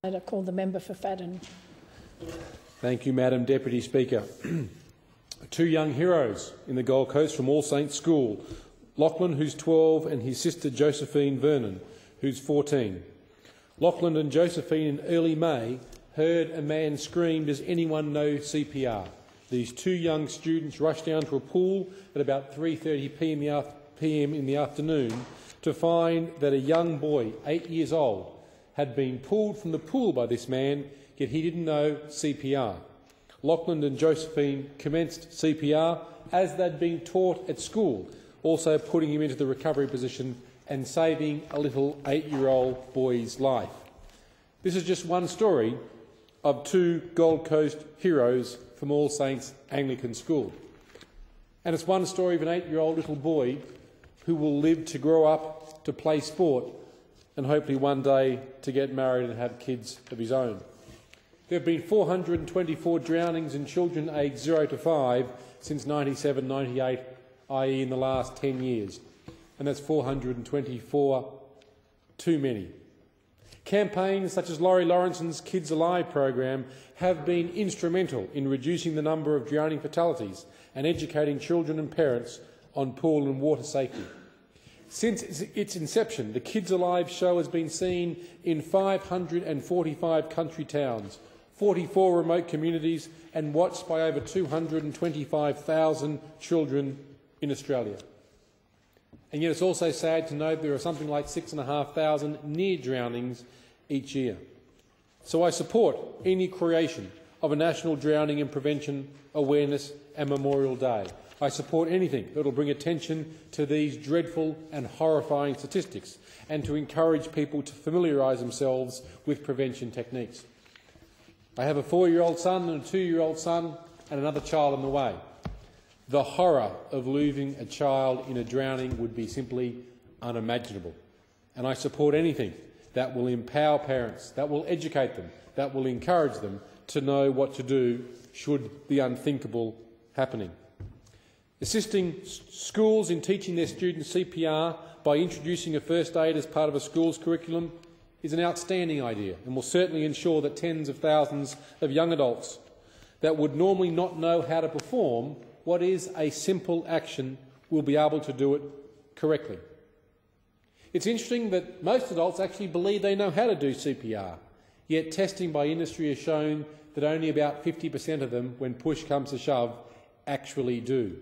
I call the member for Fadden. Thank you, Madam Deputy Speaker. Two young heroes in the Gold Coast from All Saints School, Lachlan, who's 12, and his sister Josephine Vernon, who's 14. Lachlan and Josephine in early May heard a man scream, "Does anyone know CPR?" These two young students rushed down to a pool at about 3:30 p.m. in the afternoon to find that a young boy, 8 years old, had been pulled from the pool by this man, yet he didn't know CPR. Lachlan and Josephine commenced CPR as they'd been taught at school, also putting him into the recovery position and saving a little 8-year-old boy's life. This is just one story of two Gold Coast heroes from All Saints Anglican School. And it's one story of an 8-year-old little boy who will live to grow up to play sport and hopefully one day to get married and have kids of his own. There have been 424 drownings in children aged 0 to 5 since 97-98, i.e. in the last 10 years, and that's 424 too many. Campaigns such as Laurie Lawrenson's Kids Alive program have been instrumental in reducing the number of drowning fatalities and educating children and parents on pool and water safety. Since its inception, the Kids Alive show has been seen in 545 country towns, 44 remote communities, and watched by over 225,000 children in Australia. And yet it's also sad to note there are something like 6,500 near drownings each year. So I support any creation of a National Drowning and Prevention Awareness and Memorial Day. I support anything that will bring attention to these dreadful and horrifying statistics and to encourage people to familiarise themselves with prevention techniques. I have a 4-year-old son and a 2-year-old son and another child on the way. The horror of losing a child in a drowning would be simply unimaginable. And I support anything that will empower parents, that will educate them, that will encourage them to know what to do should the unthinkable happening. Assisting schools in teaching their students CPR by introducing a first aid as part of a school's curriculum is an outstanding idea and will certainly ensure that tens of thousands of young adults that would normally not know how to perform what is a simple action will be able to do it correctly. It's interesting that most adults actually believe they know how to do CPR, yet testing by industry has shown that only about 50% of them, when push comes to shove, actually do.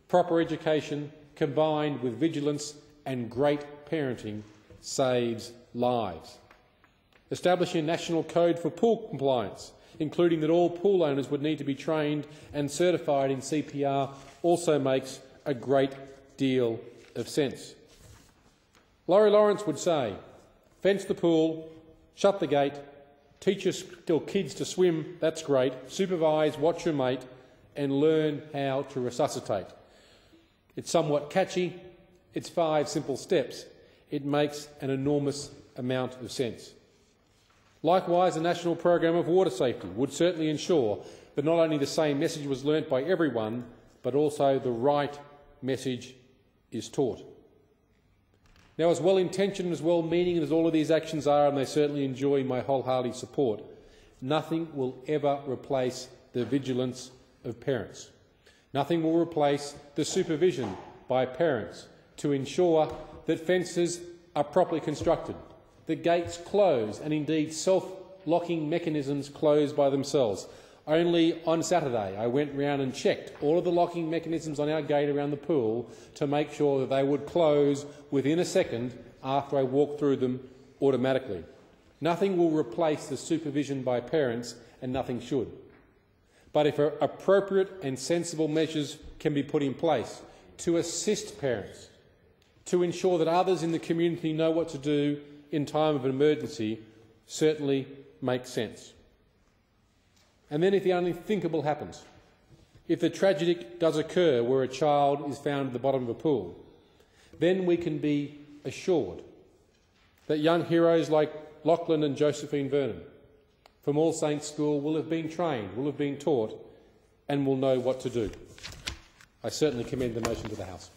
Proper education combined with vigilance and great parenting saves lives. Establishing a national code for pool compliance, including that all pool owners would need to be trained and certified in CPR, also makes a great deal of sense. Laurie Lawrence would say, fence the pool, shut the gate, teach your kids to swim, that's great, supervise, watch your mate, and learn how to resuscitate. It's somewhat catchy, it's 5 simple steps. It makes an enormous amount of sense. Likewise, a national program of water safety would certainly ensure that not only the same message was learnt by everyone, but also the right message is taught. Now, as well-intentioned, as well-meaning as all of these actions are, and they certainly enjoy my wholehearted support, nothing will ever replace the vigilance of parents. Nothing will replace the supervision by parents to ensure that fences are properly constructed, that gates close and indeed self-locking mechanisms close by themselves. Only on Saturday I went round and checked all of the locking mechanisms on our gate around the pool to make sure that they would close within a second after I walked through them automatically. Nothing will replace the supervision by parents, and nothing should. But if appropriate and sensible measures can be put in place to assist parents, to ensure that others in the community know what to do in time of an emergency, certainly makes sense. And then if the unthinkable happens, if the tragedy does occur where a child is found at the bottom of a pool, then we can be assured that young heroes like Lachlan and Josephine Vernon from All Saints School will have been trained, will have been taught, and will know what to do. I certainly commend the motion to the House.